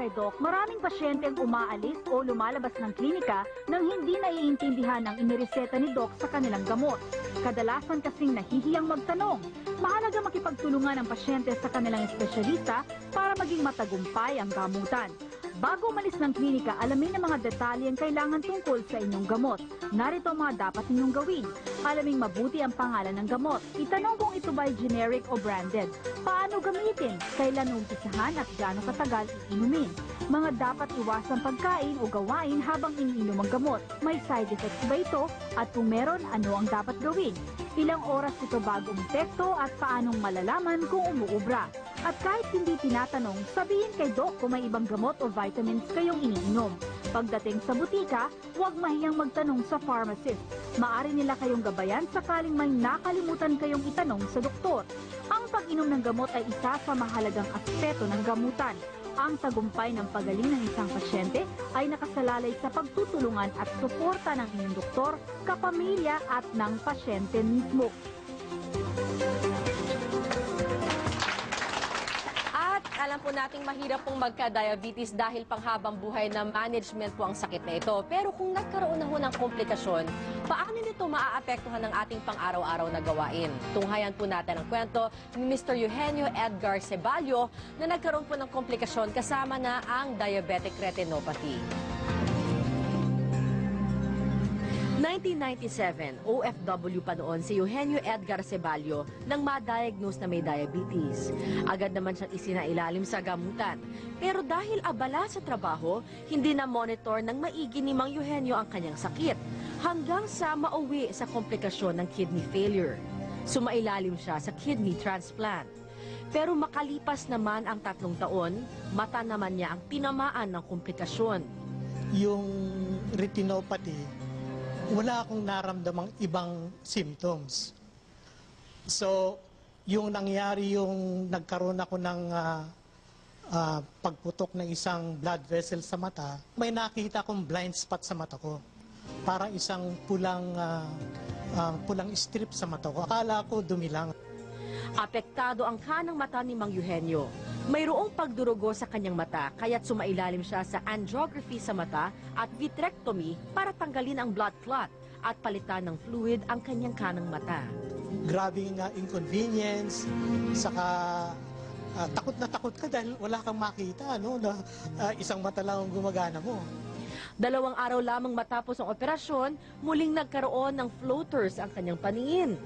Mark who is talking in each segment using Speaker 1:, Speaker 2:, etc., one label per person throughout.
Speaker 1: kay Doc, maraming pasyente ang umaalis o lumalabas ng klinika nang hindi naiintindihan ang inireseta ni Doc sa kanilang gamot. Kadalasan kasing nahihiyang magtanong. Mahalaga makipagtulungan ang pasyente sa kanilang espesyalista para maging matagumpay ang gamutan. Bago umalis ng klinika, alamin ang mga detalye ang kailangan tungkol sa inyong gamot. Narito ang mga dapat ninyong gawin. Alaming mabuti ang pangalan ng gamot. Itanong kung ito ba ay generic o branded. Paano gamitin? Kailan umpisahan at gaano katagal iinumin? Mga dapat iwasang pagkain o gawain habang iniinom ang gamot. May side effects ba ito? At kung meron, ano ang dapat gawin? Ilang oras ito bago umepekto at paanong malalaman kung umuubra? At kahit hindi tinatanong, sabihin kay Doc kung may ibang gamot o vitamins kayong iniinom. Pagdating sa butika, huwag mahiyang magtanong sa pharmacist. Maaari nila kayong gabayan sakaling may nakalimutan kayong itanong sa doktor. Ang pag-inom ng gamot ay isa sa mahalagang aspeto ng gamutan. Ang tagumpay ng pagaling ng isang pasyente ay nakasalalay sa pagtutulungan at suporta ng inyong doktor, kapamilya at ng pasyente mismo.
Speaker 2: Alam po nating mahirap pong magka-diabetes dahil panghabang buhay na management po ang sakit na ito. Pero kung nagkaroon na ho ng komplikasyon, paano nito maaapektuhan ang ating pang-araw-araw na gawain? Tunghayan po natin ang kwento ni Mr. Eugenio Edgar Ceballo na nagkaroon po ng komplikasyon kasama na ang diabetic retinopathy. 1997, OFW pa noon si Eugenio Edgar Ceballo nang ma-diagnose na may diabetes. Agad naman siyang isinailalim sa gamutan. Pero dahil abala sa trabaho, hindi na monitor ng maigi ni Mang Eugenio ang kanyang sakit hanggang sa mauwi sa komplikasyon ng kidney failure. Sumailalim siya sa kidney transplant. Pero makalipas naman ang 3 taon, mata naman niya ang tinamaan ng komplikasyon.
Speaker 3: Yung retinopathy, wala akong naramdamang ibang symptoms. So, yung nangyari yung nagkaroon ako ng pagputok ng isang blood vessel sa mata, may nakita akong blind spot sa mata ko. Parang isang pulang strip sa mata ko. Akala ko dumi lang.
Speaker 2: Apektado ang kanang mata ni Mang Eugenio. Mayroong pagdurugo sa kanyang mata kaya't sumailalim siya sa angiography sa mata at vitrectomy para tanggalin ang blood clot at palitan ng fluid ang kanyang kanang mata.
Speaker 3: Grabing inconvenience, saka takot na takot ka dahil wala kang makita, no? Na isang mata lang ang gumagana mo.
Speaker 2: 2 araw lamang matapos ang operasyon, muling nagkaroon ng floaters ang kanyang paningin.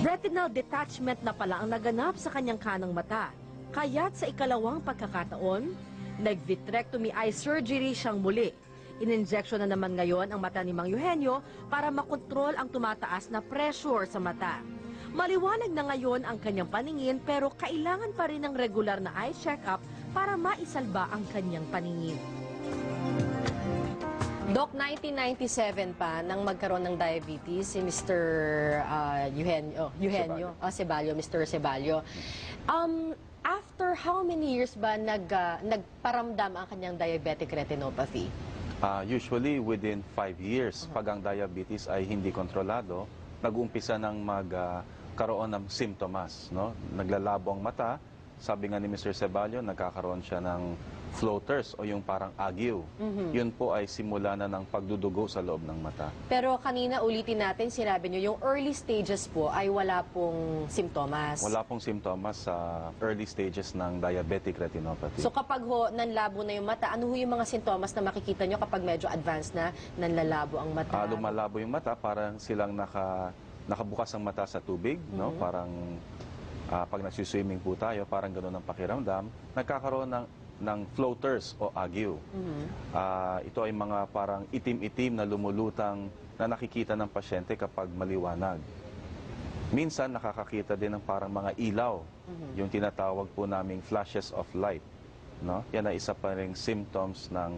Speaker 2: Retinal detachment na pala ang naganap sa kanyang kanang mata. Kaya't sa ikalawang pagkakataon, nag-vitrectomy eye surgery siyang muli. In-injection na naman ngayon ang mata ni Mang Eugenio para makontrol ang tumataas na pressure sa mata. Maliwanag na ngayon ang kanyang paningin pero kailangan pa rin ng regular na eye check-up para maisalba ang kanyang paningin. Doc, 1997 pa nang magkaroon ng diabetes si Mr. Eugenio Ceballo, Mr. Ceballo. After how many years ba nagparamdam ang kanyang diabetic retinopathy?
Speaker 4: Usually within 5 years, pag ang diabetes ay hindi kontrolado, nag-uumpisa ng magkaroon ng simptomas. No? Naglalabo ang mata, sabi nga ni Mr. Ceballo, nagkakaroon siya ng floaters o yung parang agiw. Yun po ay simula na ng pagdudugo sa loob ng mata.
Speaker 2: Pero kanina ulitin natin, sinabi nyo, yung early stages po ay wala pong simptomas.
Speaker 4: Wala pong simptomas sa early stages ng diabetic retinopathy.
Speaker 2: So kapag nanlabo na yung mata, ano yung mga sintomas na makikita nyo kapag medyo advanced na nanlalabo ang mata?
Speaker 4: Lumalabo yung mata, parang silang nakabukas ang mata sa tubig, no? Parang pag nagsiswimming po tayo, parang gano'n ang pakiramdam. Nagkakaroon ng floaters o agiw. Ito ay mga parang itim-itim na lumulutang na nakikita ng pasyente kapag maliwanag. Minsan nakakakita din ng parang mga ilaw, yung tinatawag po naming flashes of light. No? Yan ay isa pa ring symptoms na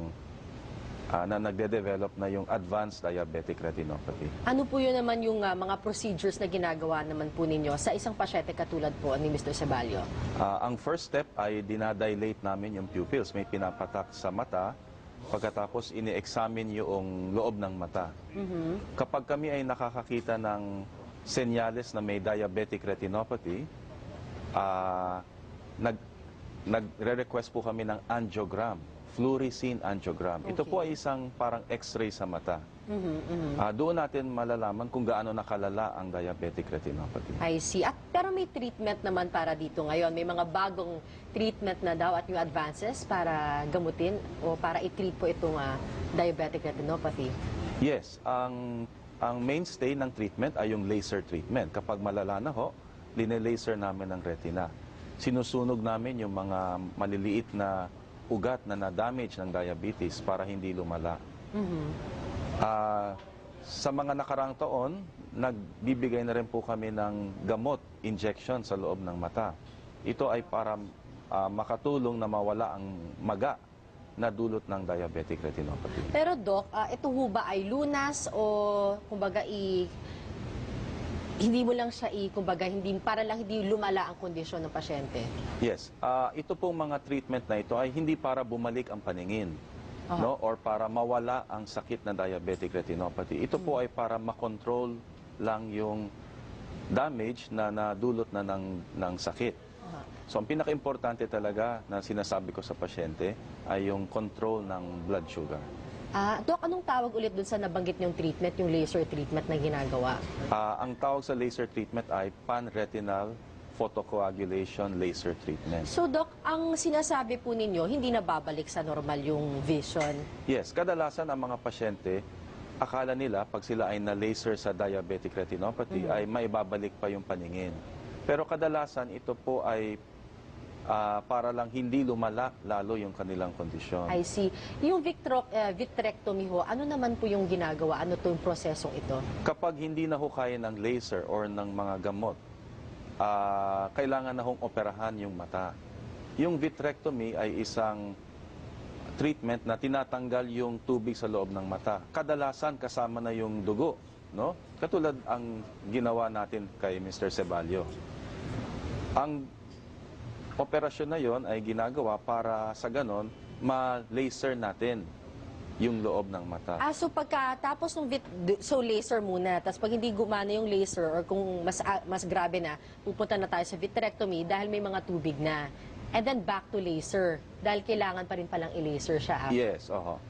Speaker 4: nagde-develop na yung advanced diabetic retinopathy.
Speaker 2: Ano po yun naman yung mga procedures na ginagawa naman po ninyo sa isang pasyente katulad po ni Mr. Ceballo?
Speaker 4: Ang first step ay dinadilate namin yung pupils. May pinapatak sa mata, pagkatapos ini-examine yung loob ng mata. Kapag kami ay nakakakita ng senyales na may diabetic retinopathy, nagre-request po kami ng angiogram, fluorescein angiogram. Ito po ay isang parang x-ray sa mata. Doon natin malalaman kung gaano nakalala ang diabetic retinopathy.
Speaker 2: I see. Pero may treatment naman para dito ngayon. May mga bagong treatment na daw at new advances para gamutin o para i-treat po itong diabetic retinopathy.
Speaker 4: Yes, ang mainstay ng treatment ay yung laser treatment. Kapag malala na ho, line-laser namin ang retina. Sinusunog namin yung mga maliliit na ugat na na-damage ng diabetes para hindi lumala. Sa mga nakaraang taon, nagbibigay na rin po kami ng gamot, injection sa loob ng mata. Ito ay para makatulong na mawala ang maga na dulot ng diabetic retinopathy.
Speaker 2: Pero Doc, ito ho ba ay lunas o kumbaga hindi mo lang siya kumbaga hindi para lang hindi lumala ang kondisyon ng pasyente?
Speaker 4: Yes, ito pong mga treatment na ito ay hindi para bumalik ang paningin. No, or para mawala ang sakit na diabetic retinopathy. Ito po ay para makontrol lang yung damage na nadulot na ng sakit. So ang pinaka-importante talaga na sinasabi ko sa pasyente ay yung control ng blood sugar.
Speaker 2: Doc, anong tawag ulit dun sa nabanggit niyong treatment, yung laser treatment na ginagawa?
Speaker 4: Ang tawag sa laser treatment ay pan-retinal photocoagulation laser treatment.
Speaker 2: So Doc, ang sinasabi po ninyo, hindi na babalik sa normal yung vision?
Speaker 4: Yes, kadalasan ang mga pasyente, akala nila pag sila ay na-laser sa diabetic retinopathy ay maibabalik pa yung paningin. Pero kadalasan ito po ay para lang hindi lumala lalo yung kanilang kondisyon.
Speaker 2: I see. Yung vitrectomy ho, ano naman po yung ginagawa? Ano to yung prosesong ito?
Speaker 4: Kapag hindi na ho kaya ng laser or ng mga gamot, kailangan na hong operahan yung mata. Yung vitrectomy ay isang treatment na tinatanggal yung tubig sa loob ng mata. Kadalasan kasama na yung dugo, no? Katulad ang ginawa natin kay Mr. Ceballo. Ang operasyon na yon ay ginagawa para sa ganon ma-laser natin yung loob ng mata.
Speaker 2: So pagkatapos ng laser muna, tapos pag hindi gumana yung laser or kung mas grabe na, pupunta na tayo sa vitrectomy dahil may mga tubig na. And then back to laser dahil kailangan pa rin palang i-laser siya.
Speaker 4: Yes, oho.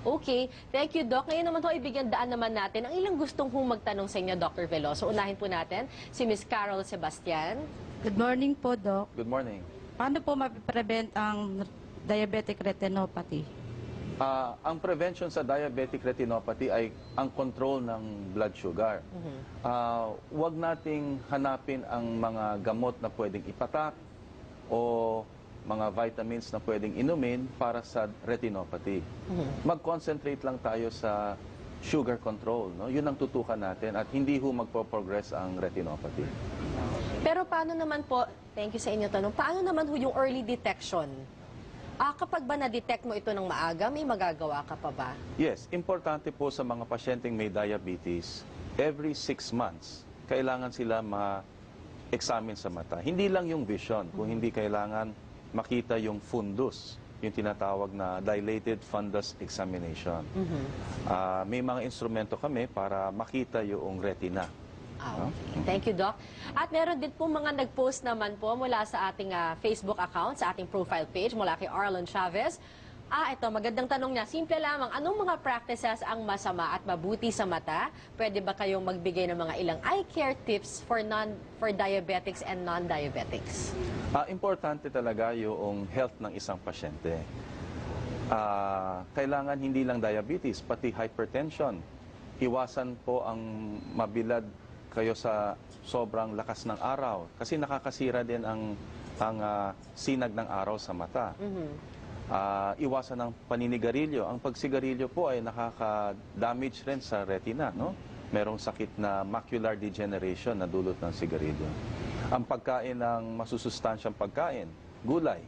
Speaker 2: Okay. Thank you, Doc. Ngayon naman ho, ibigyan daan naman natin ang ilang gustong magtanong sa inyo, Dr. Veloso. Unahin po natin si Miss Carol Sebastian.
Speaker 5: Good morning po, Doc.
Speaker 4: Good morning.
Speaker 5: Paano po mapiprevent ang diabetic retinopathy?
Speaker 4: Ang prevention sa diabetic retinopathy ay ang control ng blood sugar. Huwag nating hanapin ang mga gamot na pwedeng ipatak o mga vitamins na pwedeng inumin para sa retinopathy. Mag-concentrate lang tayo sa sugar control. No? Yun ang tutukan natin at hindi ho magpo-progress ang retinopathy.
Speaker 2: Pero paano naman po, thank you sa inyo tanong, paano naman ho yung early detection? Kapag ba na-detect mo ito ng maaga, may magagawa ka pa ba?
Speaker 4: Yes, importante po sa mga pasyenteng may diabetes, every 6 months, kailangan sila ma-examine sa mata. Hindi lang yung vision, kung hindi kailangan makita yung fundus, yung tinatawag na dilated fundus examination. May mga instrumento kami para makita yung retina.
Speaker 2: Okay. Thank you, Doc. At meron din po mga nag-post naman po mula sa ating Facebook account, sa ating profile page, mula kay Arlon Chavez. Ito, magandang tanong niya. Simple lamang, anong mga practices ang masama at mabuti sa mata? Pwede ba kayong magbigay ng mga ilang eye care tips for diabetics and non-diabetics?
Speaker 4: Importante talaga yung health ng isang pasyente. Kailangan hindi lang diabetes, pati hypertension. Iwasan po ang mabilad kayo sa sobrang lakas ng araw kasi nakakasira din ang sinag ng araw sa mata. Iwasan ng paninigarilyo. Ang pagsigarilyo po ay nakaka-damage rin sa retina, no? Merong sakit na macular degeneration na dulot ng sigarilyo. Ang pagkain ng masusustansyang pagkain, gulay,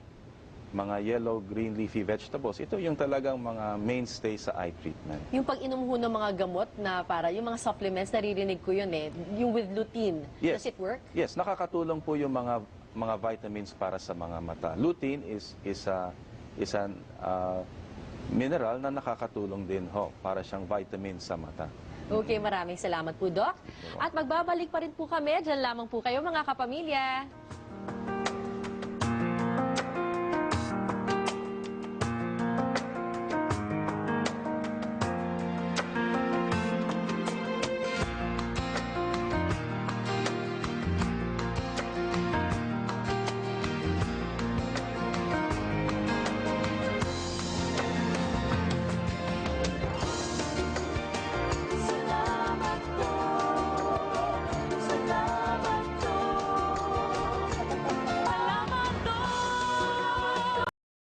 Speaker 4: mga yellow, green leafy vegetables, ito yung talagang mga mainstay sa eye treatment.
Speaker 2: Yung pag-inom ho ng mga gamot na para, yung mga supplements, naririnig ko yun yung with lutein.
Speaker 4: Yes.
Speaker 2: Does it work?
Speaker 4: Yes, nakakatulong po yung mga vitamins para sa mga mata. Lutein is a mineral na nakakatulong din para siyang vitamin sa mata.
Speaker 2: Okay, maraming salamat po, Doc. At magbabalik pa rin po kami. Diyan lamang po kayo, mga kapamilya.